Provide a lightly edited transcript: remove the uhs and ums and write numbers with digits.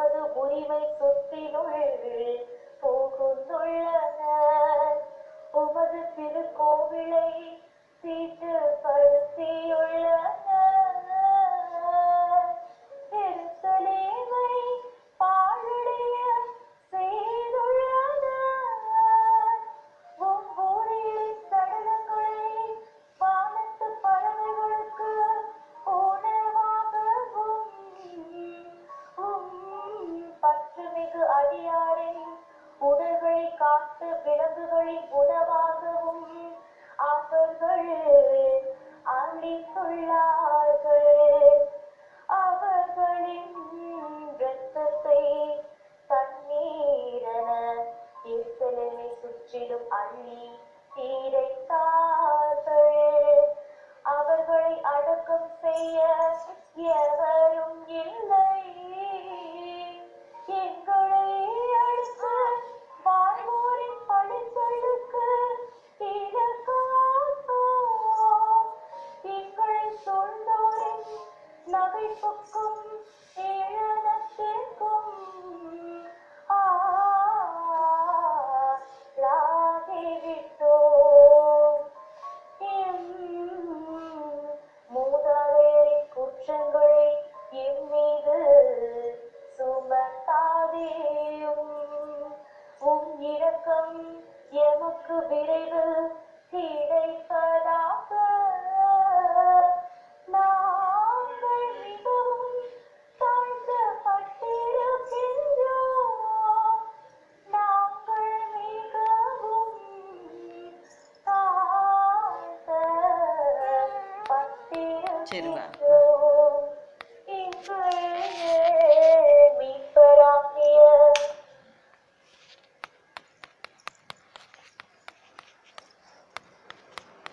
உமது உரிமை சொத்தினுள் போகுந்துள்ளனர். உமது திருக்கோவிலை தீட்டுப்படுத்தியுள்ளனர். எருசலேமை பாழடைய செய்துள்ளனர். உம் ஊரின் சடலங்களை வானத்து பறவைகளுக்கு உணவாகவும் பற்றுமிகு அடியாரின் உடல்களை காத்து விலங்குகளின் உணவாகவும் அவர்கள் அளித்துள்ளார்கள். அவர்களின் இரத்தத்தை தண்ணீரென எருசலேமை சுற்றிலும் அள்ளி இறைத்தார்கள். அவர்களை அடக்கம் செய்ய எவரும் இல்லை. எங்களை அடுத்து வாழ்வோரின் பழிச்சொல்லுக்கு இலக்காகும். எங்களை சூழ்ந்தோரின் நகைப்புக்கும் ஏளனத்திற்கும் ஆளாகிவிட்டோம். மூதாதையரின் குற்றங்களை எம் மீது சுமத்தாதேயும். உம் இரக்கம் எமக்கு விரைவில் கிடைப்பதாக. நாங்கள் மிகவும் தாழ்த்தப்பட்டிருக்கின்றோம். நாங்கள் மிகவும் சரிம்மா. தாழ்த்தப்பட்டிருக்கின்றோம்.